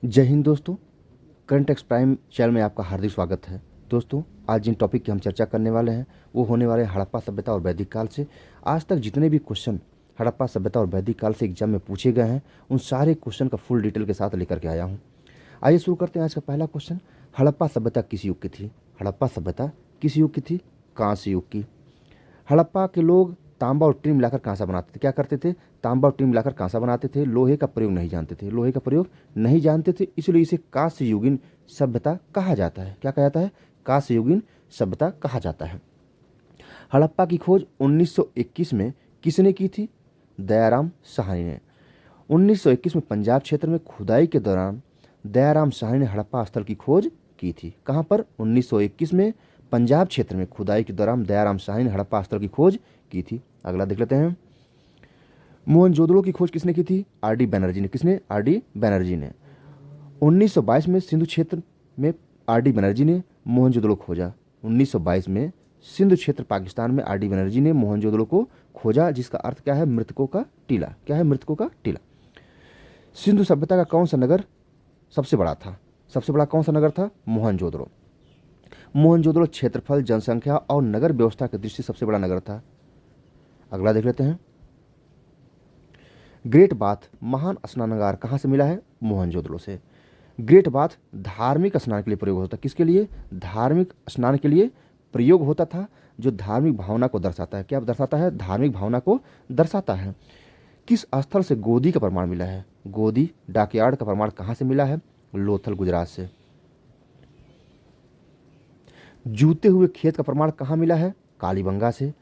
जय हिंद दोस्तों। Current ex prime channel में आपका हार्दिक स्वागत है। दोस्तों, आज जिन टॉपिक की हम चर्चा करने वाले हैं वो होने वाले हैं हड़प्पा सभ्यता और वैदिक काल से। आज तक जितने भी क्वेश्चन हड़प्पा सभ्यता और वैदिक काल से एग्जाम में पूछे गए हैं उन सारे क्वेश्चन का फुल डिटेल के साथ लेकर के आया हूँ। आइए शुरू करते हैं आज का पहला क्वेश्चन। हड़प्पा सभ्यता किस युग की थी? हड़प्पा सभ्यता किस युग की थी? कांस्य युग की। हड़प्पा के लोग तांबा और टीन मिलाकर कांसा बनाते थे। क्या करते थे? तांबा और टीन मिलाकर कांसा बनाते थे। लोहे का प्रयोग नहीं जानते थे। लोहे का प्रयोग नहीं जानते थे, इसलिए इसे कांस्य युगीन सभ्यता कहा जाता है। क्या कहा जाता है? कांस्य युगीन सभ्यता कहा जाता है। हड़प्पा की खोज 1921 में किसने की थी? दयाराम साहनी ने। 1921 में पंजाब क्षेत्र में खुदाई के दौरान दयाराम साहनी ने हड़प्पा स्थल की खोज की थी। कहाँ पर? 1921 में पंजाब क्षेत्र में खुदाई के दौरान दयाराम साहनी ने हड़प्पा स्थल की खोज की थी। अगला देख लेते हैं। मोहनजोदड़ो की खोज किसने की थी? आर डी बनर्जी ने। किसने? आर डी बनर्जी ने। 1922 में सिंधु क्षेत्र में आर डी बनर्जी ने मोहनजोदड़ो खोजा। 1922 में सिंधु क्षेत्र पाकिस्तान में आर डी बनर्जी ने मोहनजोदड़ो को खोजा, जिसका अर्थ क्या है? मृतकों का टीला। क्या है? मृतकों का टीला। सिंधु सभ्यता का कौन सा नगर सबसे बड़ा था? सबसे बड़ा कौन सा नगर था? मोहनजोदड़ो। मोहनजोदड़ो क्षेत्रफल, जनसंख्या और नगर व्यवस्था की दृष्टि सबसे बड़ा नगर था। अगला देख लेते हैं। ग्रेट बाथ महान स्नानागार कहाँ से मिला है? मोहनजोदड़ो से। ग्रेट बाथ धार्मिक स्नान के लिए प्रयोग होता था। किसके लिए? धार्मिक स्नान के लिए प्रयोग होता था, जो धार्मिक भावना को दर्शाता है। क्या दर्शाता है? धार्मिक भावना को दर्शाता है। किस स्थल से गोदी का प्रमाण मिला है? गोदी डॉकयार्ड का प्रमाण कहाँ से मिला है? लोथल, गुजरात से। जूते हुए खेत का प्रमाण कहाँ मिला है? कालीबंगा से।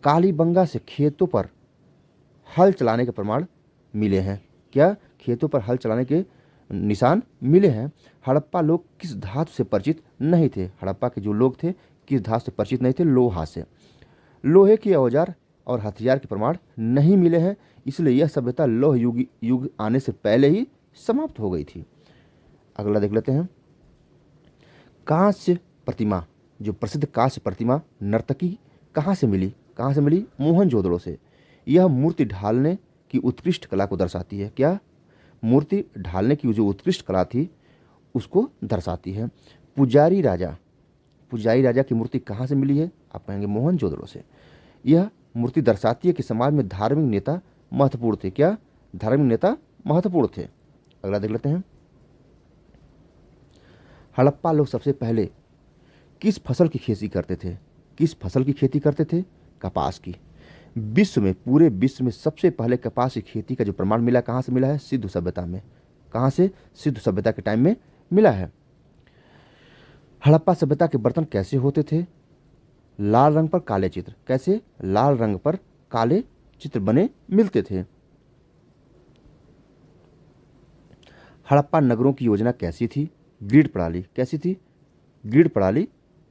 कालीबंगा से खेतों पर हल चलाने के प्रमाण मिले हैं। क्या? खेतों पर हल चलाने के निशान मिले हैं। हड़प्पा लोग किस धातु से परिचित नहीं थे? हड़प्पा के जो लोग थे किस धातु से परिचित नहीं थे? लोहा से। लोहे के औजार और हथियार के प्रमाण नहीं मिले हैं, इसलिए यह सभ्यता लौह युग आने से पहले ही समाप्त हो गई थी। अगला देख लेते हैं। कांस्य प्रतिमा, जो प्रसिद्ध कांस्य प्रतिमा नर्तकी कहाँ से मिली? कहाँ से मिली? मोहनजोदड़ो से। यह मूर्ति ढालने की उत्कृष्ट कला को दर्शाती है। क्या? मूर्ति ढालने की जो उत्कृष्ट कला थी उसको दर्शाती है। पुजारी राजा, पुजारी राजा की मूर्ति कहाँ से मिली है? आप कहेंगे मोहनजोदड़ो से। यह मूर्ति दर्शाती है कि समाज में धार्मिक नेता महत्वपूर्ण थे। क्या? धार्मिक नेता महत्वपूर्ण थे। अगला देख लेते हैं। हड़प्पा लोग सबसे पहले किस फसल की खेती करते थे? किस फसल की खेती करते थे? कपास की। विश्व में, पूरे विश्व में सबसे पहले कपास की खेती का जो प्रमाण मिला, कहाँ से मिला है? सिंधु सभ्यता में। कहाँ से? सिंधु सभ्यता के टाइम में मिला है। हड़प्पा सभ्यता के बर्तन कैसे होते थे? लाल रंग पर काले चित्र। कैसे? लाल रंग पर काले चित्र बने मिलते थे। हड़प्पा नगरों की योजना कैसी थी? ग्रिड प्रणाली। कैसी थी? ग्रिड प्रणाली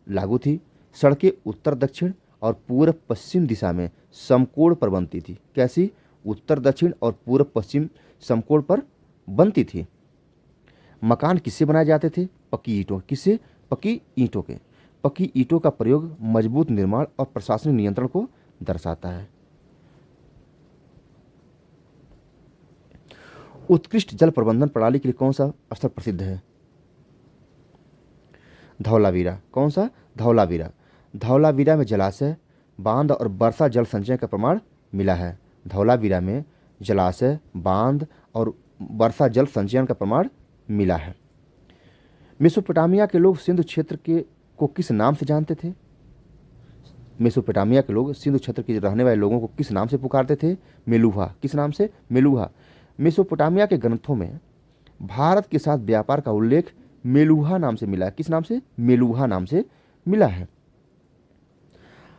लागू थी। सड़कें उत्तर दक्षिण और पूर्व पश्चिम दिशा में समकोण पर बनती थी। कैसी? उत्तर दक्षिण और पूर्व पश्चिम समकोण पर बनती थी। मकान किससे बनाए जाते थे? पक्की ईंटों। किससे? पक्की ईंटों के। पक्की ईंटों का प्रयोग मजबूत निर्माण और प्रशासनिक नियंत्रण को दर्शाता है। उत्कृष्ट जल प्रबंधन प्रणाली के लिए कौन सा स्थल प्रसिद्ध है? धौलावीरा। कौन सा? धौलावीरा। धौलावीरा में जलाशय, बांध और वर्षा जल संचय का प्रमाण मिला है। धौलावीरा में जलाशय, बांध और वर्षा जल संचयन का प्रमाण मिला है। मेसोपोटामिया के लोग सिंधु क्षेत्र के को किस नाम से जानते थे? मेसोपोटामिया के लोग सिंधु क्षेत्र के रहने वाले लोगों को किस नाम से पुकारते थे? मेलुहा। किस नाम से? मेलुहा। मेसोपोटामिया के ग्रंथों में भारत के साथ व्यापार का उल्लेख मेलुहा नाम से मिला है। किस नाम से? मेलुहा नाम से मिला है।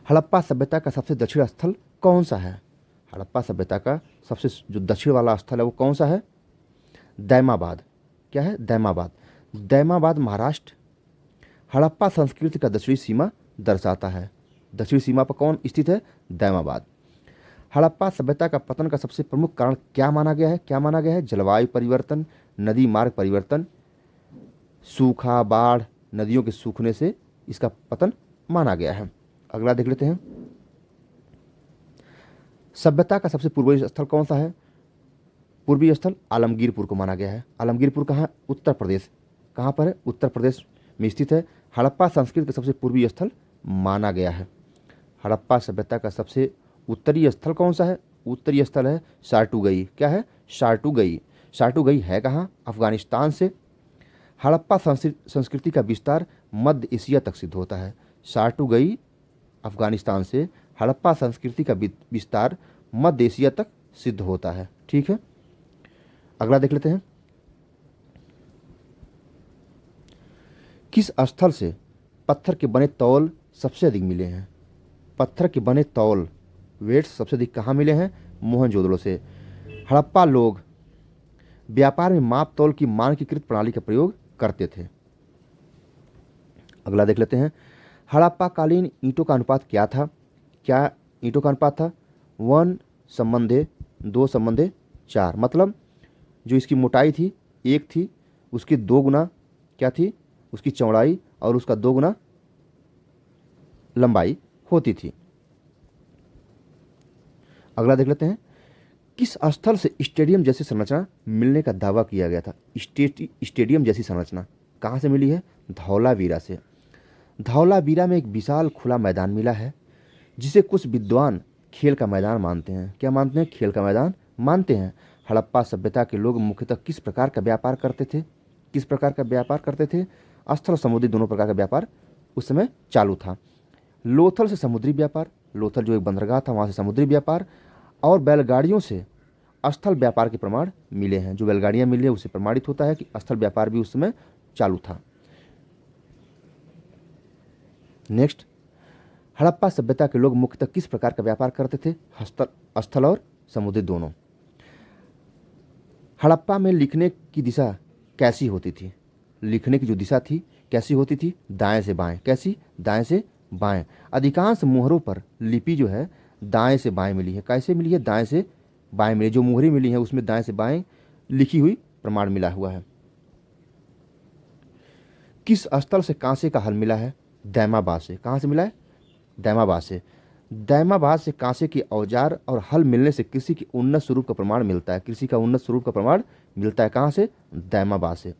हड़प्पा सभ्यता का सबसे दक्षिण स्थल कौन सा है? हड़प्पा सभ्यता का सबसे जो दक्षिण वाला स्थल है वो कौन सा है? दैमाबाद। क्या है? दैमाबाद। दैमाबाद महाराष्ट्र। हड़प्पा संस्कृति का दक्षिणी सीमा दर्शाता है। दक्षिणी सीमा पर कौन स्थित है? दैमाबाद। हड़प्पा सभ्यता का पतन का सबसे प्रमुख कारण क्या माना गया है? क्या माना गया है? जलवायु परिवर्तन, नदी मार्ग परिवर्तन, सूखा, बाढ़, नदियों के सूखने से इसका पतन माना गया है। अगला देख लेते हैं। सभ्यता का सबसे पूर्वी स्थल कौन सा है? पूर्वी स्थल आलमगीरपुर को माना गया है। आलमगीरपुर कहाँ? उत्तर प्रदेश। कहाँ पर है? उत्तर प्रदेश में स्थित है। हड़प्पा संस्कृति का सबसे पूर्वी स्थल माना गया है। हड़प्पा सभ्यता का सबसे उत्तरी स्थल कौन सा है? उत्तरी स्थल है सार्टुगई। क्या है? सार्टुगई। सार्टुगई है कहाँ? अफगानिस्तान से। हड़प्पा संस्कृति का विस्तार मध्य एशिया तक सिद्ध होता है। सार्टुगई अफगानिस्तान से, हड़प्पा संस्कृति का विस्तार मध्य एशिया तक सिद्ध होता है। ठीक है, अगला देख लेते हैं। किस स्थल से पत्थर के बने तौल सबसे अधिक मिले हैं? पत्थर के बने तौल वेट्स सबसे अधिक कहाँ मिले हैं? मोहनजोदड़ो से। हड़प्पा लोग व्यापार में माप तौल की मानकीकृत प्रणाली का प्रयोग करते थे। अगला देख लेते हैं। हड़प्पा कालीन ईंटों का अनुपात क्या था? क्या ईंटों का अनुपात था? 1:2:4। मतलब जो इसकी मोटाई थी 1 थी, उसकी 2 गुना क्या थी? उसकी चौड़ाई, और उसका 2 गुना लंबाई होती थी। अगला देख लेते हैं। किस स्थल से स्टेडियम जैसी संरचना मिलने का दावा किया गया था? स्टेडियम जैसी संरचना कहाँ से मिली है? धौलावीरा से। धौलावीरा में एक विशाल खुला मैदान मिला है, जिसे कुछ विद्वान खेल का मैदान मानते हैं। क्या मानते हैं? खेल का मैदान मानते हैं। हड़प्पा सभ्यता के लोग मुख्यतः किस प्रकार का व्यापार करते थे? किस प्रकार का व्यापार करते थे? स्थल और समुद्री दोनों प्रकार का व्यापार उस समय चालू था। लोथल से समुद्री व्यापार, लोथल जो एक बंदरगाह था वहाँ से समुद्री व्यापार, और बैलगाड़ियों से स्थल व्यापार के प्रमाण मिले हैं। जो बैलगाड़ियाँ मिली है उससे प्रमाणित होता है कि स्थल व्यापार भी उस समय चालू था। नेक्स्ट, हड़प्पा सभ्यता के लोग मुख्यतः किस प्रकार का व्यापार करते थे? स्थल और समुद्री दोनों। हड़प्पा में लिखने की दिशा कैसी होती थी? लिखने की जो दिशा थी कैसी होती थी? दाएं से बाएं। कैसी? दाएं से बाएं। अधिकांश मोहरों पर लिपि जो है दाएं से बाएं मिली है। कैसे मिली है? दाएं से बाएं मिली। जो मोहरें मिली हैं उसमें दाएं से बाएं लिखी हुई प्रमाण मिला हुआ है। किस स्थल से कांसे का हल मिला है? दैमाबाद से। कहाँ से मिला है? दैमाबाद से। दैमाबाद से कांसे के औजार और हल मिलने से कृषि के उन्नत स्वरूप का प्रमाण मिलता है। कृषि का उन्नत स्वरूप का प्रमाण मिलता है कहाँ से? दैमाबाद से।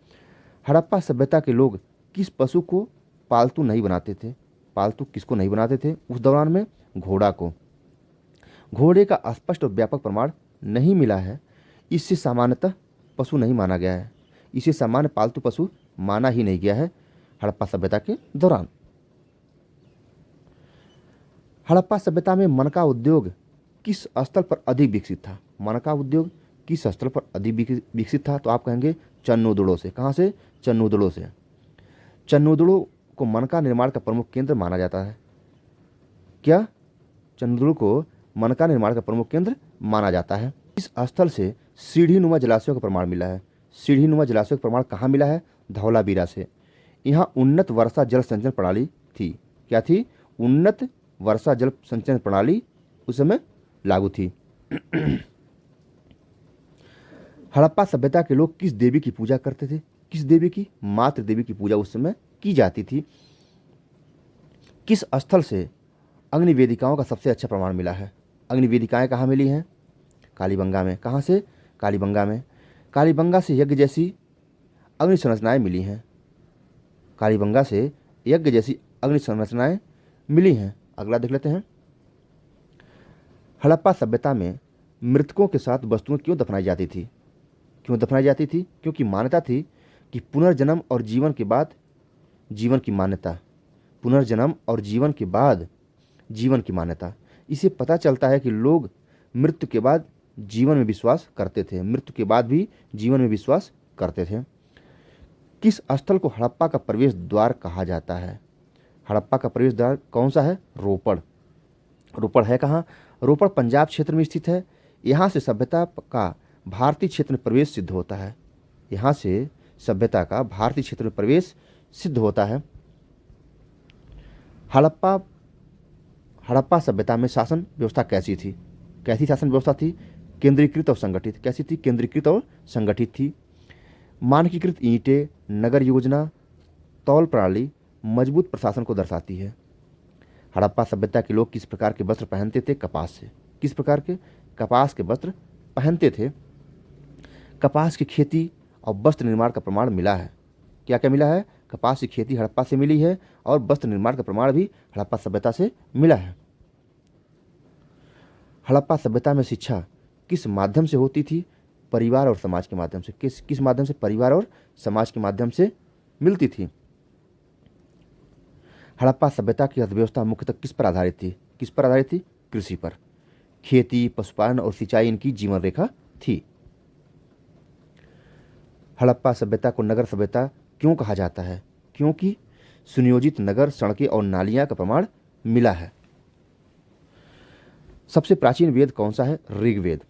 हड़प्पा सभ्यता के लोग किस पशु को पालतू नहीं बनाते थे? पालतू किसको नहीं बनाते थे उस दौरान में? घोड़ा को। घोड़े का स्पष्ट और व्यापक प्रमाण नहीं मिला है। इससे सामान्यतः पशु नहीं माना गया है। इसे सामान्य पालतू पशु माना ही नहीं गया है हड़प्पा सभ्यता के दौरान। हड़प्पा सभ्यता में मनका उद्योग किस स्थल पर अधिक विकसित था? मनका उद्योग किस स्थल पर अधिक विकसित था? तो आप कहेंगे चन्नोदड़ो से। कहाँ से? चन्नोदड़ो से। चन्नोदड़ो को मनका निर्माण का प्रमुख केंद्र माना जाता है। क्या? चन्नोदड़ो को मनका निर्माण का प्रमुख केंद्र माना जाता है। इस स्थल से सीढ़ीनुमा जलाशयों का प्रमाण मिला है। सीढ़ीनुमा जलाशयों का प्रमाण कहाँ मिला है? धौलावीरा से। यहाँ उन्नत वर्षा जल संचयन प्रणाली थी। क्या थी? उन्नत वर्षा जल संचयन प्रणाली उस समय लागू थी। हड़प्पा सभ्यता के लोग किस देवी की पूजा करते थे? किस देवी की? मातृ देवी की पूजा उस समय की जाती थी। किस स्थल से अग्नि वेदिकाओं का सबसे अच्छा प्रमाण मिला है? अग्नि वेदिकाएं कहाँ मिली हैं? कालीबंगा में। कहाँ से? कालीबंगा में। कालीबंगा से यज्ञ जैसी अग्नि संरचनाएं मिली हैं। कालीबंगा से यज्ञ जैसी अग्नि संरचनाएं मिली हैं। अगला देख लेते हैं। हड़प्पा सभ्यता में मृतकों के साथ वस्तुएं क्यों दफनाई जाती थी? क्यों दफनाई जाती थी? क्योंकि मान्यता थी कि पुनर्जन्म और जीवन के बाद जीवन की मान्यता। पुनर्जन्म और जीवन के बाद जीवन की मान्यता। इसे पता चलता है कि लोग मृत्यु के बाद जीवन में विश्वास करते थे। मृत्यु के बाद भी जीवन में विश्वास करते थे। किस स्थल को हड़प्पा का प्रवेश द्वार कहा जाता है? हड़प्पा का प्रवेश द्वार कौन सा है? रोपड़। रोपड़ है कहाँ? रोपड़ पंजाब क्षेत्र में स्थित है। यहाँ से सभ्यता का भारतीय क्षेत्र में प्रवेश सिद्ध होता है। यहाँ से सभ्यता का भारतीय क्षेत्र में प्रवेश सिद्ध होता है। हड़प्पा सभ्यता में शासन व्यवस्था कैसी थी? कैसी शासन व्यवस्था थी? केंद्रीकृत और संगठित। कैसी थी? केंद्रीकृत और संगठित थी। मानकीकृत ईंटें, नगर योजना, तौल प्रणाली मजबूत प्रशासन को दर्शाती है। हड़प्पा सभ्यता के लोग किस प्रकार के वस्त्र पहनते थे? कपास से। किस प्रकार के? कपास के वस्त्र पहनते थे। कपास की खेती और वस्त्र निर्माण का प्रमाण मिला है। क्या क्या मिला है? कपास की खेती हड़प्पा से मिली है और वस्त्र निर्माण का प्रमाण भी हड़प्पा सभ्यता से मिला है। हड़प्पा सभ्यता में शिक्षा किस माध्यम से होती थी? परिवार और समाज के माध्यम से। किस माध्यम से? परिवार और समाज के माध्यम से मिलती थी। हड़प्पा सभ्यता की अर्थव्यवस्था मुख्यतः किस पर आधारित थी? किस पर आधारित थी? कृषि पर। खेती, पशुपालन और सिंचाई इनकी जीवन रेखा थी। हड़प्पा सभ्यता को नगर सभ्यता क्यों कहा जाता है? क्योंकि सुनियोजित नगर, सड़कें और नालियां का प्रमाण मिला है। सबसे प्राचीन वेद कौन सा है? ऋग्वेद।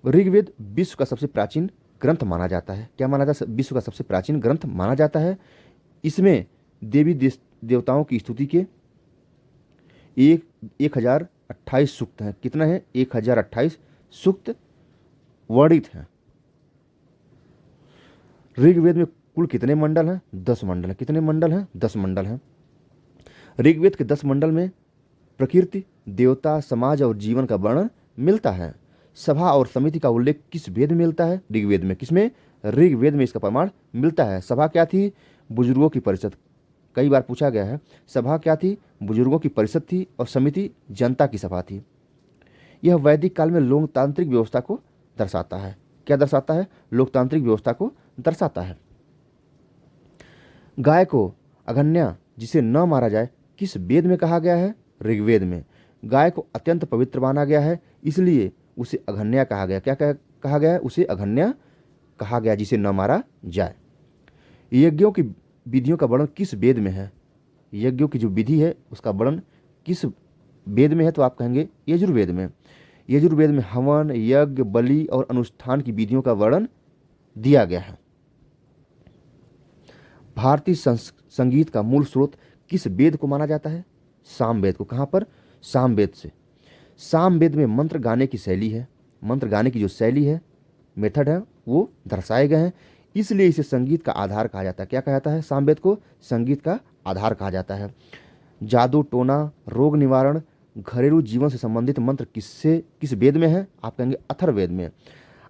ऋग्वेद विश्व का सबसे प्राचीन ग्रंथ माना जाता है। क्या माना जाता है? विश्व का सबसे प्राचीन ग्रंथ माना जाता है। इसमें देवी देवताओं की स्तुति के 1028 सूक्त हैं। कितना है? 1028 सूक्त वर्णित हैं। ऋग्वेद में कुल कितने मंडल हैं? 10 मंडल हैं। कितने मंडल हैं? 10 मंडल हैं। ऋग्वेद के 10 मंडल में प्रकृति, देवता, समाज और जीवन का वर्णन मिलता है। सभा और समिति का उल्लेख किस वेद में मिलता है? ऋग्वेद में। किसमें? ऋग्वेद में इसका प्रमाण मिलता है। सभा क्या थी? बुजुर्गों की परिषद। कई बार पूछा गया है। सभा क्या थी? बुजुर्गों की परिषद थी और समिति जनता की सभा थी। यह वैदिक काल में लोकतांत्रिक व्यवस्था को दर्शाता है। क्या दर्शाता है? लोकतांत्रिक व्यवस्था को दर्शाता है। गाय को अघन्या जिसे न मारा जाए किस वेद में कहा गया है? ऋग्वेद में। गाय को अत्यंत पवित्र माना गया है, इसलिए उसे अघन्या कहा गया। क्या कहा गया है? उसे अघन्या कहा गया, जिसे न मारा जाए। यज्ञों की विधियों का वर्णन किस वेद में है? यज्ञों की जो विधि है उसका वर्णन किस वेद में है? तो आप कहेंगे यजुर्वेद में। यजुर्वेद में हवन, यज्ञ, बलि और अनुष्ठान की विधियों का वर्णन दिया गया है। भारतीय संगीत का मूल स्रोत किस वेद को माना जाता है? सामवेद को। कहाँ पर? सामवेद से। सामवेद में मंत्र गाने की शैली है। मंत्र गाने की जो शैली है, मेथड है, वो दर्शाए गए हैं, इसलिए इसे संगीत का आधार कहा जाता है। क्या कहा जाता है? सामवेद को संगीत का आधार कहा जाता है। जादू टोना, रोग निवारण, घरेलू जीवन से संबंधित मंत्र किस वेद में है? आप कहेंगे अथर्ववेद में।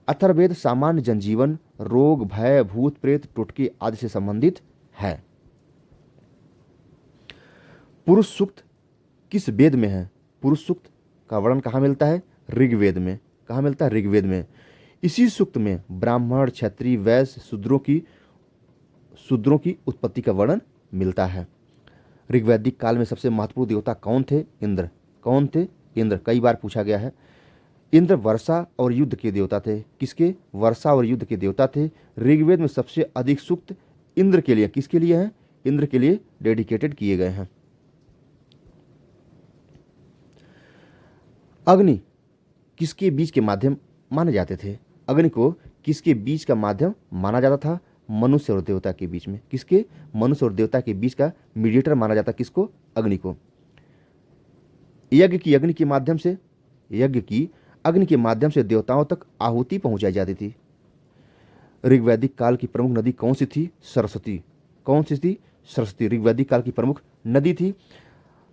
अथर्ववेद सामान्य जनजीवन, रोग, भय, भूत प्रेत, टोटके आदि से संबंधित है। पुरुष सूक्त किस वेद में है? पुरुष सूक्त का वर्णन कहाँ मिलता है? ऋग्वेद में। कहाँ मिलता है? ऋग्वेद में। इसी सूक्त में ब्राह्मण, क्षत्रिय, वैश्य, शूद्रों की उत्पत्ति का वर्णन मिलता है। ऋग्वैदिक काल में सबसे महत्वपूर्ण देवता कौन थे? इंद्र। कौन थे? इंद्र। कई बार पूछा गया है। इंद्र वर्षा और युद्ध के देवता थे। किसके? वर्षा और युद्ध के देवता थे। ऋग्वेद में सबसे अधिक सूक्त इंद्र के लिए, किसके लिए हैं? इंद्र के लिए डेडिकेटेड किए गए हैं। अग्नि किसके बीच के माध्यम माने जाते थे? अग्नि को किसके बीच का माध्यम माना जाता था? मनुष्य और देवता के बीच में। किसके? मनुष्य और देवता के बीच का मीडिएटर माना जाता। किसको? अग्नि को। यज्ञ की अग्नि के माध्यम से देवताओं तक आहुति पहुंचाई जाती थी। ऋग्वैदिक काल की प्रमुख नदी कौन सी थी? सरस्वती। कौन सी थी? सरस्वती ऋग्वैदिक काल की प्रमुख नदी थी।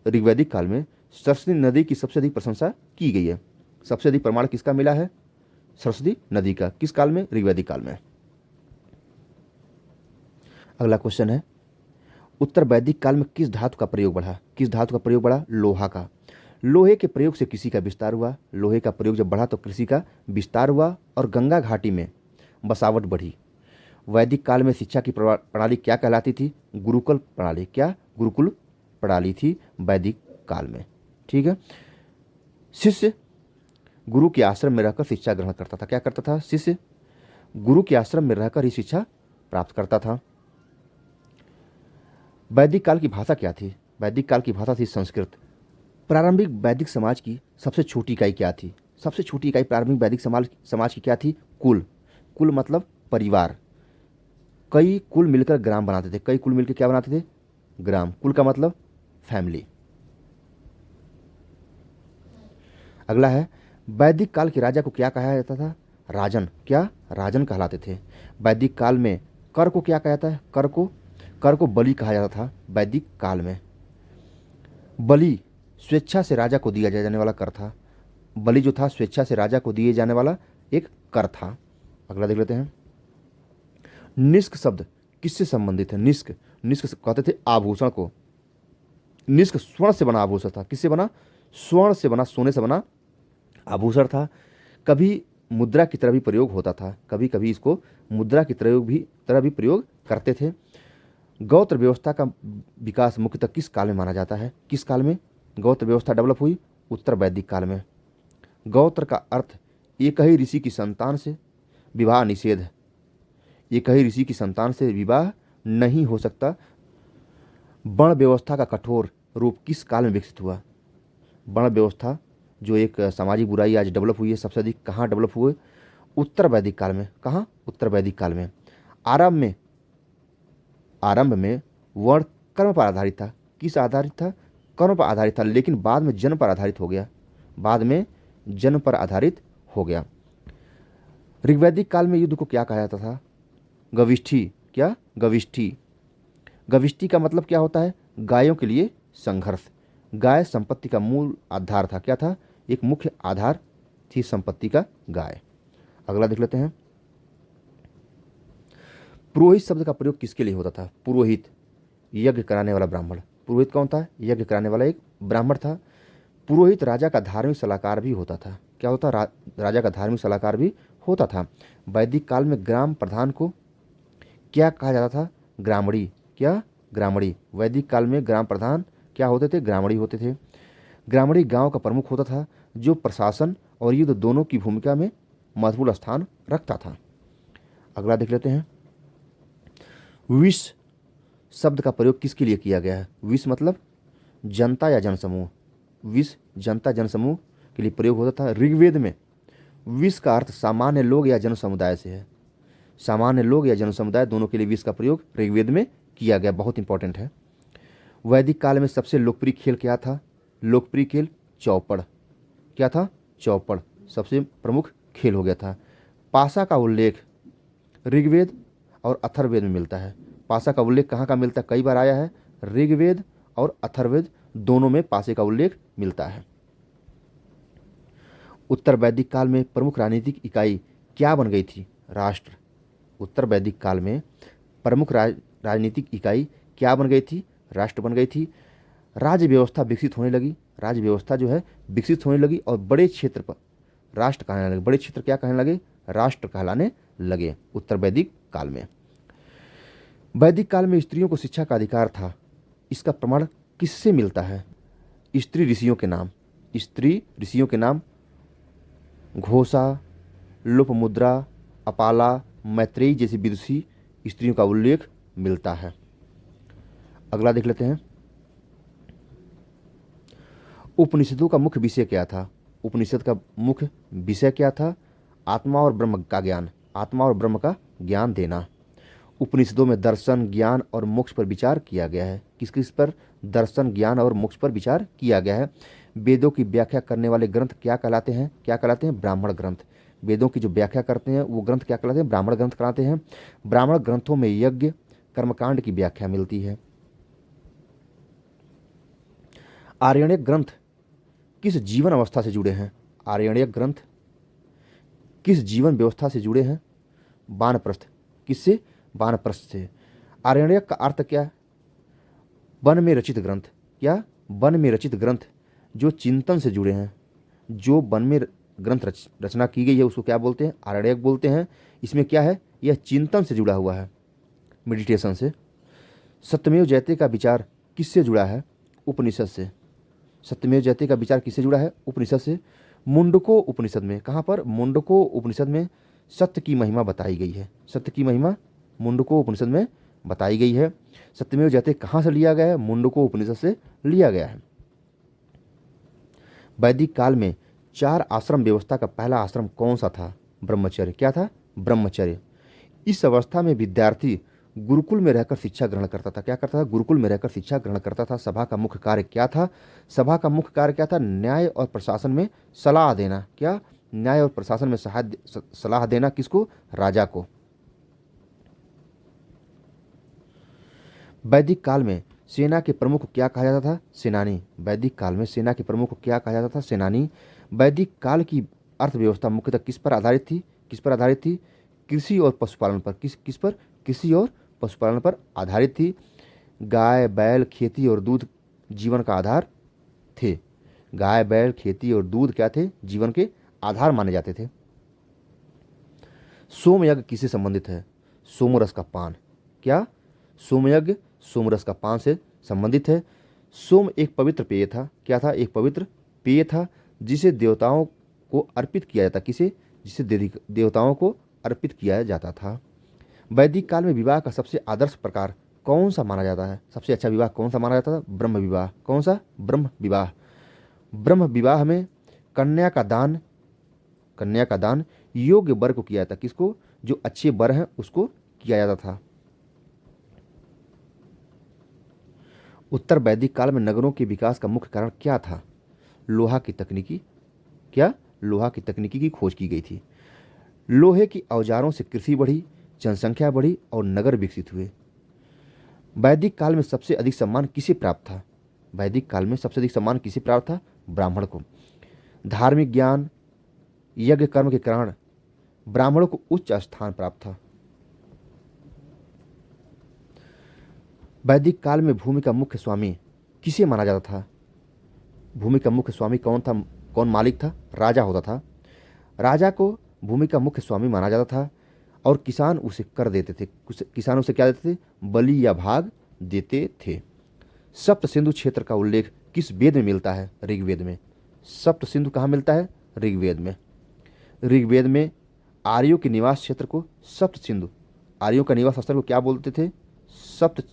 ऋग्वैदिक काल में सरस्वती नदी की सबसे अधिक प्रशंसा की गई है। सबसे अधिक प्रमाण किसका मिला है? सरस्वती नदी का। किस काल में? ऋग्वैदिक काल में। अगला क्वेश्चन है, उत्तर वैदिक काल में किस धातु का प्रयोग बढ़ा? किस धातु का प्रयोग बढ़ा? लोहा का। लोहे के प्रयोग से कृषि का विस्तार हुआ। लोहे का प्रयोग जब बढ़ा तो कृषि का विस्तार हुआ और गंगा घाटी में बसावट बढ़ी। वैदिक काल में शिक्षा की प्रणाली क्या कहलाती थी? गुरुकुल प्रणाली। क्या? गुरुकुल प्रणाली थी वैदिक काल में। ठीक है। शिष्य गुरु के आश्रम में रहकर शिक्षा ग्रहण करता था। क्या करता था? शिष्य गुरु के आश्रम में रहकर ही शिक्षा प्राप्त करता था। वैदिक काल की भाषा क्या थी? वैदिक काल की भाषा थी संस्कृत। प्रारंभिक वैदिक समाज की सबसे छोटी इकाई क्या थी? सबसे छोटी इकाई प्रारंभिक वैदिक समाज की क्या थी? कुल। कुल मतलब परिवार। कई कुल मिलकर ग्राम बनाते थे। कई कुल मिलकर क्या बनाते थे? ग्राम। कुल का मतलब फैमिली। अगला है, वैदिक काल के राजा को क्या कहा जाता था? राजन। क्या? राजन कहलाते थे। वैदिक काल में कर को क्या कहा जाता है? कर को बलि कहा जाता था वैदिक काल में। बलि स्वेच्छा से राजा को दिया जाने वाला कर था। बलि जो था स्वेच्छा से राजा को दिए जाने वाला एक कर था। अगला देख लेते हैं। निष्क शब्द किससे संबंधित है? निष्क, निष्क कहते थे आभूषण को। निष्क स्वर्ण से बना आभूषण था। किससे बना? स्वर्ण से बना, सोने से बना आभूषण था। कभी मुद्रा की तरह भी प्रयोग होता था, कभी कभी इसको मुद्रा की तरह भी प्रयोग करते थे। गौत्र व्यवस्था का विकास मुख्यतः किस काल में माना जाता है? किस काल में गौत्र व्यवस्था डेवलप हुई? उत्तर वैदिक काल में। गौत्र का अर्थ एक ही ऋषि की संतान से विवाह निषेध है। एक ही ऋषि की संतान से विवाह नहीं हो सकता। वर्ण व्यवस्था का कठोर रूप किस काल में विकसित हुआ? वर्ण व्यवस्था जो एक सामाजिक बुराई आज डेवलप हुई है, सबसे अधिक कहाँ डेवलप हुए? उत्तर वैदिक काल में। कहाँ? उत्तर वैदिक काल में। आरंभ में वर्ण कर्म पर आधारित था। किस आधारित था? कर्म पर आधारित था, लेकिन बाद में जन्म पर आधारित हो गया। बाद में जन्म पर आधारित हो गया। ऋग्वैदिक काल में युद्ध को क्या कहा जाता था? गविष्ठी। क्या? गविष्ठी। गविष्ठी का मतलब क्या होता है? गायों के लिए संघर्ष। गाय संपत्ति का मूल आधार था। क्या था? एक मुख्य आधार थी संपत्ति का गाय। अगला देख लेते हैं। पुरोहित शब्द का प्रयोग किसके लिए होता था? पुरोहित, यज्ञ कराने वाला ब्राह्मण। पुरोहित कौन था? यज्ञ कराने वाला एक ब्राह्मण था। पुरोहित राजा का धार्मिक सलाहकार भी होता था। क्या होता? राजा का धार्मिक सलाहकार भी होता था। वैदिक काल में ग्राम प्रधान को क्या कहा जाता था? ग्रामणी। क्या? ग्रामणी। वैदिक काल में ग्राम प्रधान क्या होते थे? ग्रामणी होते थे। ग्रामणी गांव का प्रमुख होता था, जो प्रशासन और युद्ध दोनों की भूमिका में महत्वपूर्ण स्थान रखता था। अगला देख लेते हैं। विष शब्द का प्रयोग किसके लिए किया गया है? विष मतलब जनता या जनसमूह। विष जनता जनसमूह के लिए प्रयोग होता था। ऋग्वेद में विष का अर्थ सामान्य लोग या जन समुदाय से है। सामान्य लोग या जन समुदाय दोनों के लिए विष का प्रयोग ऋग्वेद में किया गया। बहुत इंपॉर्टेंट है। वैदिक काल में सबसे लोकप्रिय खेल क्या था? लोकप्रिय खेल चौपड़। क्या था? चौपड़ सबसे प्रमुख खेल हो गया था। पासा का उल्लेख ऋग्वेद और अथर्ववेद में मिलता है। पासा का उल्लेख कहाँ का मिलता है? कई बार आया है। ऋग्वेद और अथर्ववेद दोनों में पासे का उल्लेख मिलता है। उत्तर वैदिक काल में प्रमुख राजनीतिक इकाई क्या बन गई थी? राष्ट्र। उत्तर वैदिक काल में प्रमुख राजनीतिक इकाई क्या बन गई थी? राष्ट्र बन गई थी। राज्य व्यवस्था विकसित होने लगी। राज्य व्यवस्था जो है विकसित होने लगी और बड़े क्षेत्र पर राष्ट्र कहलाने लगे। बड़े क्षेत्र क्या कहने लगे? राष्ट्र कहलाने लगे उत्तर वैदिक काल में। वैदिक काल में स्त्रियों को शिक्षा का अधिकार था। इसका प्रमाण किससे मिलता है? स्त्री ऋषियों के नाम। स्त्री ऋषियों के नाम घोषा, लोपमुद्रा, अपाला, मैत्रेयी जैसी विदुषी स्त्रियों का उल्लेख मिलता है। अगला देख लेते हैं। उपनिषदों का मुख्य विषय क्या था? उपनिषद का मुख्य विषय क्या था? आत्मा और ब्रह्म का ज्ञान। आत्मा और ब्रह्म का ज्ञान देना। उपनिषदों में दर्शन, ज्ञान और मोक्ष पर विचार किया गया है। किस किस पर? दर्शन, ज्ञान और मोक्ष पर विचार किया गया है। वेदों की व्याख्या करने वाले ग्रंथ क्या कहलाते हैं? क्या कहलाते हैं? ब्राह्मण ग्रंथ। वेदों की जो व्याख्या करते हैं वो ग्रंथ क्या कहलाते हैं? ब्राह्मण ग्रंथ कहलाते हैं। ब्राह्मण ग्रंथों में यज्ञ, कर्मकांड की व्याख्या मिलती है। आर्यणिक ग्रंथ किस जीवन अवस्था से जुड़े हैं? आर्यणिक ग्रंथ किस जीवन व्यवस्था से जुड़े हैं? वानप्रस्थ। किससे? वानप्रस्थ से। आर्यणिक का अर्थ क्या? वन में रचित ग्रंथ। क्या? वन में रचित ग्रंथ जो चिंतन से जुड़े हैं। जो वन में ग्रंथ रचना की गई है उसको क्या बोलते हैं? आर्यणिक बोलते हैं। इसमें क्या है? यह चिंतन से जुड़ा हुआ है, मेडिटेशन से। सत्यमेव जयते का विचार किससे जुड़ा है? उपनिषद से। सत्यमेव जयते का विचार किससे जुड़ा है? उपनिषद से। मुंडको उपनिषद में, कहाँ पर? मुंडको उपनिषद में सत्य की महिमा बताई गई है। सत्य की महिमा मुंडको उपनिषद में बताई गई है। सत्यमेव जयते कहाँ से लिया गया है? मुंडको उपनिषद से लिया गया है। वैदिक काल में 4 आश्रम व्यवस्था का पहला आश्रम कौन सा था? ब्रह्मचर्य। क्या था? ब्रह्मचर्य। इस अवस्था में विद्यार्थी गुरुकुल में रहकर शिक्षा ग्रहण करता था। क्या करता था? गुरुकुल में रहकर शिक्षा ग्रहण करता था। सभा का मुख्य कार्य क्या था? सभा का मुख्य कार्य क्या था? न्याय और प्रशासन में सलाह देना। क्या? न्याय और प्रशासन में सलाह देना। किसको? राजा को। वैदिक काल में सेना के प्रमुख को क्या कहा जाता था? सेनानी। वैदिक काल में सेना के प्रमुख को क्या कहा जाता था? सेनानी। वैदिक काल की अर्थव्यवस्था मुख्यतः किस पर आधारित थी? किस पर आधारित थी? कृषि और पशुपालन पर, किस पर? कृषि और पशुपालन पर आधारित थी। गाय बैल खेती और दूध जीवन का आधार थे। गाय बैल खेती और दूध क्या थे? जीवन के आधार माने जाते थे। सोमयज्ञ किससे संबंधित है? सोमरस का पान। क्या? सोमयज्ञ सोमरस का पान से संबंधित है। सोम एक पवित्र पेय था। क्या था? एक पवित्र पेय था जिसे देवताओं को अर्पित किया जाता। किसे? जिसे देवताओं को अर्पित किया जाता था। वैदिक काल में विवाह का सबसे आदर्श प्रकार कौन सा माना जाता है? सबसे अच्छा विवाह कौन सा माना जाता था? ब्रह्म विवाह। कौन सा? ब्रह्म विवाह। ब्रह्म विवाह में कन्या का दान योग्य वर को किया जाता। किसको? जो अच्छे वर हैं उसको किया जाता था। उत्तर वैदिक काल में नगरों के विकास का मुख्य कारण क्या था? लोहा की तकनीकी। क्या? लोहा की तकनीकी की खोज की गई थी। लोहे की औजारों से कृषि बढ़ी, जनसंख्या बढ़ी और नगर विकसित हुए। वैदिक काल में सबसे अधिक सम्मान किसे प्राप्त था? वैदिक काल में सबसे अधिक सम्मान किसे प्राप्त था? ब्राह्मण को। धार्मिक ज्ञान यज्ञ कर्म के कारण ब्राह्मणों को उच्च स्थान प्राप्त था। वैदिक काल में भूमि का मुख्य स्वामी किसे माना जाता था? भूमि का मुख्य स्वामी कौन था? कौन मालिक था? राजा होता था। राजा को भूमि का मुख्य स्वामी माना जाता था और किसान उसे कर देते थे। किसान उसे क्या देते थे? बलि या भाग देते थे। सप्त सिंधु क्षेत्र का उल्लेख किस वेद में मिलता है? ऋग्वेद में। सप्त सिंधु कहाँ मिलता है? ऋग्वेद में। ऋग्वेद में आर्यों के निवास क्षेत्र को सप्त सिंधु, आर्यों का निवास स्थल को क्या बोलते थे? सप्त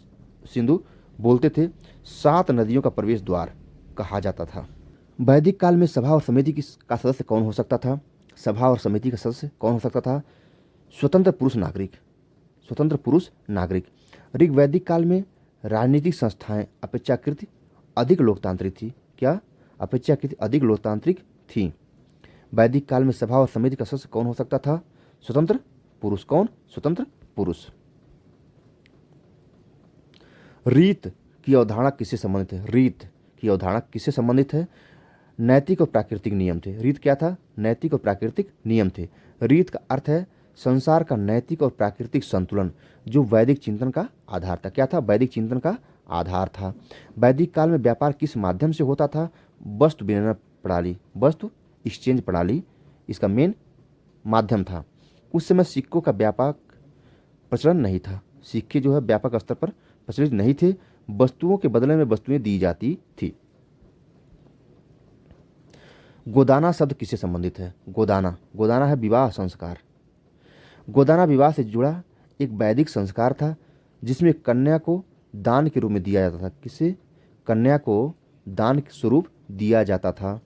सिंधु बोलते थे। 7 नदियों का प्रवेश द्वार कहा जाता था। वैदिक काल में सभा और समिति का सदस्य कौन हो सकता था? सभा और समिति का सदस्य कौन हो सकता था? स्वतंत्र पुरुष नागरिक। स्वतंत्र पुरुष नागरिक। ऋग्वैदिक काल में राजनीतिक संस्थाएं अपेक्षाकृत अधिक लोकतांत्रिक थी। क्या? अपेक्षाकृत अधिक लोकतांत्रिक थी। वैदिक काल में सभा और समिति का सदस्य कौन हो सकता था? स्वतंत्र पुरुष। कौन? स्वतंत्र पुरुष। रीत की अवधारणा किससे संबंधित है? रीत की अवधारणा किससे संबंधित है? नैतिक और प्राकृतिक नियम थे। रीत क्या था? नैतिक और प्राकृतिक नियम थे। रीत का अर्थ है संसार का नैतिक और प्राकृतिक संतुलन, जो वैदिक चिंतन का आधार था। क्या था? वैदिक चिंतन का आधार था। वैदिक काल में व्यापार किस माध्यम से होता था? वस्तु विनिमय प्रणाली, वस्तु एक्सचेंज प्रणाली इसका मेन माध्यम था। उस समय सिक्कों का व्यापक प्रचलन नहीं था। सिक्के जो है व्यापक स्तर पर प्रचलित नहीं थे। वस्तुओं के बदले में वस्तुएं दी जाती थी। गोदाना शब्द किससे संबंधित है? गोदाना। गोदाना है विवाह संस्कार। गोदाना विवाह से जुड़ा एक वैदिक संस्कार था जिसमें कन्या को दान के रूप में दिया जाता था। किसे? कन्या को दान के स्वरूप दिया जाता था।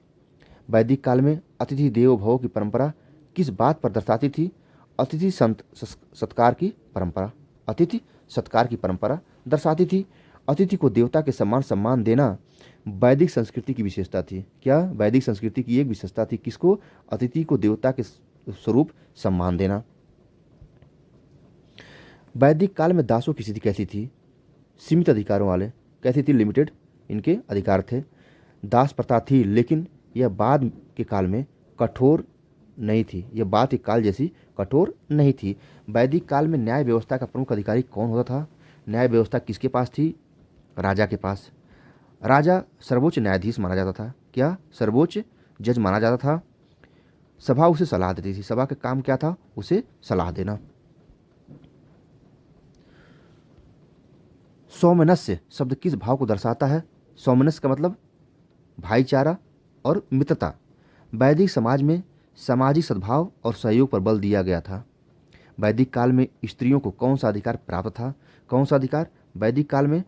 वैदिक काल में अतिथि देवो भव की परंपरा किस बात पर दर्शाती थी? अतिथि सत्कार की परंपरा। अतिथि सत्कार की परंपरा दर्शाती थी। अतिथि को देवता के समान सम्मान देना वैदिक संस्कृति की विशेषता थी। क्या? वैदिक संस्कृति की एक विशेषता थी। किसको? अतिथि को देवता के स्वरूप सम्मान देना। वैदिक काल में दासों की स्थिति कैसी थी? सीमित अधिकारों वाले। कैसी थी? लिमिटेड इनके अधिकार थे। दास प्रथा थी, लेकिन यह बाद के काल में कठोर नहीं थी। यह बाद के काल जैसी कठोर नहीं थी। वैदिक काल में न्याय व्यवस्था का प्रमुख अधिकारी कौन होता था? न्याय व्यवस्था किसके पास थी? राजा के पास। राजा सर्वोच्च न्यायाधीश माना जाता था। क्या? सर्वोच्च जज माना जाता था। सभा उसे सलाह देती थी। सभा का काम क्या था? उसे सलाह देना। सौमनस्य शब्द किस भाव को दर्शाता है? सौमनस्य का मतलब भाईचारा और मित्रता। वैदिक समाज में सामाजिक सद्भाव और सहयोग पर बल दिया गया था। वैदिक काल में स्त्रियों को कौन सा अधिकार प्राप्त था? कौन सा अधिकार? वैदिक काल में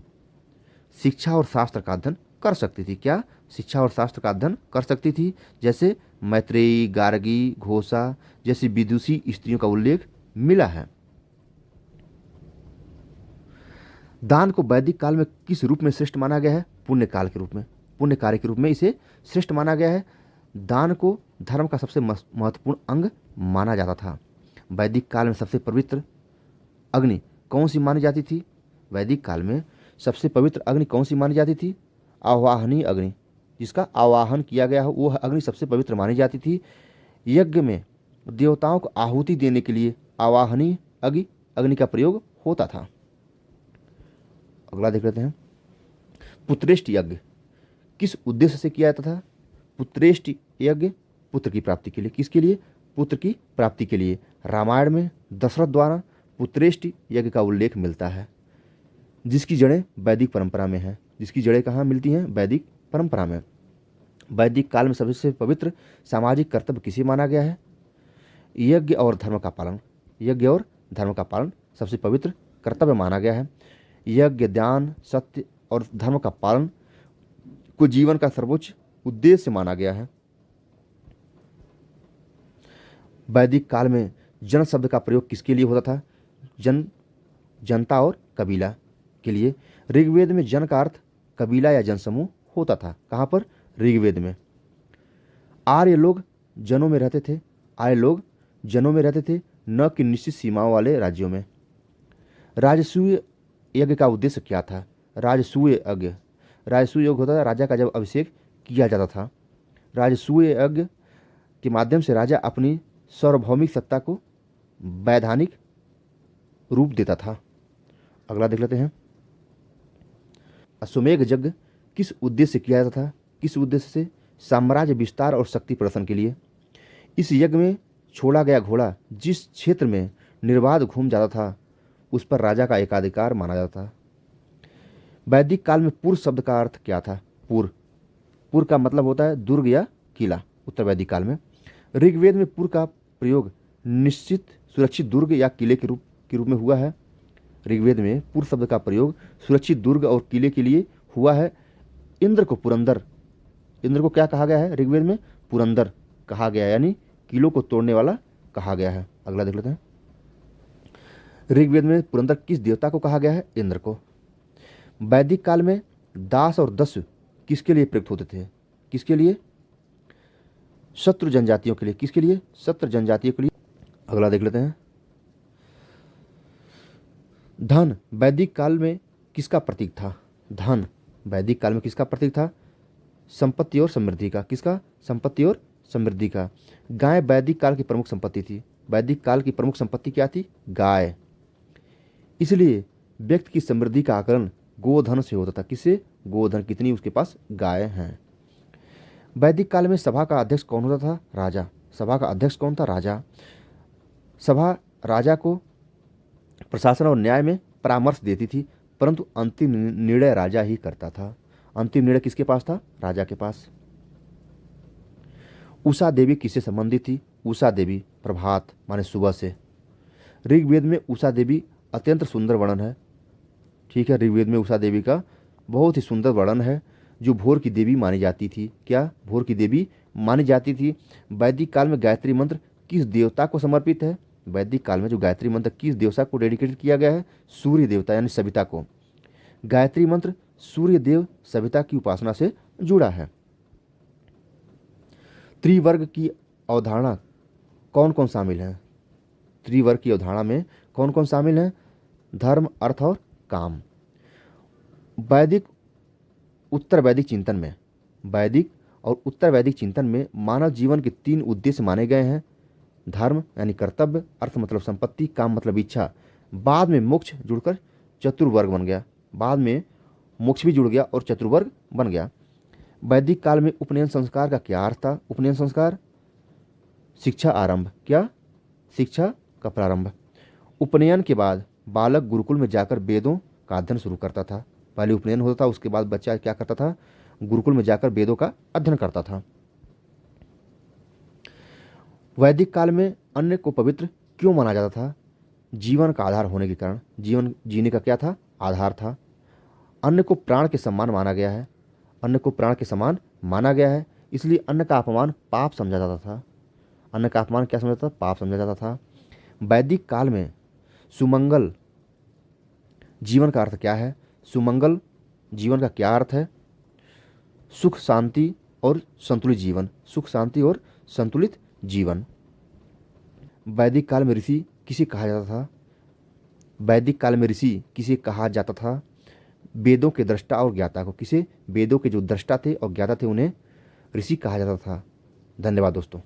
शिक्षा और शास्त्र का अध्ययन कर सकती थी। क्या? शिक्षा और शास्त्र का अध्ययन कर सकती थी। जैसे मैत्रेयी, गार्गी, घोषा जैसी विदुषी स्त्रियों का उल्लेख मिला है। दान को वैदिक काल में किस रूप में श्रेष्ठ माना गया है? पुण्य काल के रूप में। पुण्य कार्य के रूप में इसे श्रेष्ठ माना गया है। दान को धर्म का सबसे महत्वपूर्ण अंग माना जाता था। वैदिक काल में सबसे पवित्र अग्नि कौन सी मानी जाती थी? वैदिक काल में सबसे पवित्र अग्नि कौन सी मानी जाती थी? आवाहनीय अग्नि। जिसका आवाहन किया गया हो वह अग्नि सबसे पवित्र मानी जाती थी। यज्ञ में देवताओं को आहुति देने के लिए आवाहनी अग्नि का प्रयोग होता था। अगला देख लेते हैं। पुत्रेष्टि यज्ञ किस उद्देश्य से किया जाता था? पुत्रेष्टि यज्ञ पुत्र की प्राप्ति के लिए। किसके लिए? पुत्र की प्राप्ति के लिए। रामायण में दशरथ द्वारा पुत्रेष्टि यज्ञ का उल्लेख मिलता है, जिसकी जड़ें वैदिक परंपरा में हैं। जिसकी जड़ें कहाँ मिलती हैं? वैदिक परंपरा में। वैदिक काल में सबसे पवित्र सामाजिक कर्तव्य किसे माना गया है? यज्ञ और धर्म का पालन। यज्ञ और धर्म का पालन सबसे पवित्र कर्तव्य माना गया है। यज्ञ, दान, सत्य और धर्म का पालन को जीवन का सर्वोच्च उद्देश्य माना गया है। वैदिक काल में जन शब्द का प्रयोग किसके लिए होता था? जनता और कबीला के लिए। ऋग्वेद में जन का अर्थ कबीला या जनसमूह होता था। कहाँ पर? ऋग्वेद में। आर्य लोग जनों में रहते थे। आर्य लोग जनों में रहते थे, न कि निश्चित सीमाओं वाले राज्यों में। राजसूय यज्ञ का उद्देश्य क्या था? राजसूय यज्ञ होता था राजा का जब अभिषेक किया जाता था। राजसूय यज्ञ के माध्यम से राजा अपनी सार्वभौमिक सत्ता को वैधानिक रूप देता था। अगला देख लेते हैं। अश्वमेध यज्ञ किस उद्देश्य से किया जाता था? किस उद्देश्य से? साम्राज्य विस्तार और शक्ति प्रदर्शन के लिए। इस यज्ञ में छोड़ा गया घोड़ा जिस क्षेत्र में निर्बाध घूम जाता था, उस पर राजा का एकाधिकार माना जाता था। वैदिक काल में पुर शब्द का अर्थ क्या था? पुर का मतलब होता है दुर्ग या किला। उत्तर वैदिक काल में ऋग्वेद में पुर का प्रयोग निश्चित सुरक्षित दुर्ग या किले के रूप में हुआ है। ऋग्वेद में पुर शब्द का प्रयोग सुरक्षित दुर्ग और किले के लिए हुआ है। इंद्र को क्या कहा गया है? ऋग्वेद में पुरंदर कहा गया है, यानी किलों को तोड़ने वाला कहा गया है। अगला देख लेते हैं। ऋग्वेद में पुरंदर किस देवता को कहा गया है? इंद्र को। वैदिक काल में दास और दस्यु किसके लिए प्रयुक्त होते थे? किसके लिए? शत्रु जनजातियों के लिए। किसके लिए? शत्रु जनजातियों के लिए। अगला देख लेते हैं। धन वैदिक काल में किसका प्रतीक था? धन वैदिक काल में किसका प्रतीक था? संपत्ति और समृद्धि का। किसका? संपत्ति और समृद्धि का। गाय वैदिक काल की प्रमुख संपत्ति थी। वैदिक काल की प्रमुख संपत्ति क्या थी? गाय। इसलिए व्यक्ति की समृद्धि का आकलन गोधन से होता था। किससे? गोधन, कितनी उसके पास गाय हैं। वैदिक काल में सभा का अध्यक्ष कौन होता था? राजा। सभा का अध्यक्ष कौन था? राजा। सभा राजा को प्रशासन और न्याय में परामर्श देती थी, परंतु अंतिम निर्णय राजा ही करता था। अंतिम निर्णय किसके पास था? राजा के पास। उषा देवी किससे संबंधित थी? उषा देवी प्रभात माने सुबह से। ऋग्वेद में उषा देवी अत्यंत सुंदर वर्णन है। ठीक है, ऋग्वेद में उषा देवी का बहुत ही सुंदर वर्णन है, जो भोर की देवी मानी जाती थी। क्या? भोर की देवी मानी जाती थी। वैदिक काल में गायत्री मंत्र किस देवता को समर्पित है? वैदिक काल में जो गायत्री मंत्र किस देवता को डेडिकेटेड किया गया है? सूर्य देवता यानी सविता को। गायत्री मंत्र सूर्य देव सविता की उपासना से जुड़ा है। त्रिवर्ग की अवधारणा कौन कौन शामिल है? त्रिवर्ग की अवधारणा में कौन कौन शामिल है? धर्म, अर्थ और काम। उत्तर वैदिक चिंतन में मानव जीवन के 3 उद्देश्य माने गए हैं। धर्म यानी कर्तव्य, अर्थ मतलब संपत्ति, काम मतलब इच्छा। बाद में मोक्ष जुड़कर चतुर्वर्ग बन गया। बाद में मोक्ष भी जुड़ गया और चतुर्वर्ग बन गया। वैदिक काल में उपनयन संस्कार का क्या अर्थ था? उपनयन संस्कार शिक्षा आरंभ। क्या? शिक्षा का प्रारंभ। उपनयन के बाद बालक गुरुकुल में जाकर वेदों का अध्ययन शुरू करता था। पहले उपनयन होता था, उसके बाद बच्चा क्या करता था? गुरुकुल में जाकर वेदों का अध्ययन करता था। वैदिक काल में अन्न को पवित्र क्यों माना जाता था? जीवन का आधार होने के कारण। जीवन जीने का क्या था? आधार था। अन्न को प्राण के समान माना गया है। अन्न को प्राण के समान माना गया है, इसलिए अन्न का अपमान पाप समझा जाता था। अन्न का अपमान क्या समझा जाता था? पाप समझा जाता था। वैदिक काल में सुमंगल जीवन का अर्थ क्या है? सुमंगल जीवन का क्या अर्थ है? सुख शांति और संतुलित जीवन। सुख शांति और संतुलित जीवन। वैदिक काल में ऋषि किसे कहा जाता था? वैदिक काल में ऋषि किसे कहा जाता था? वेदों के दृष्टा और ज्ञाता को। किसे? वेदों के जो दृष्टा थे और ज्ञाता थे उन्हें ऋषि कहा जाता था। धन्यवाद दोस्तों।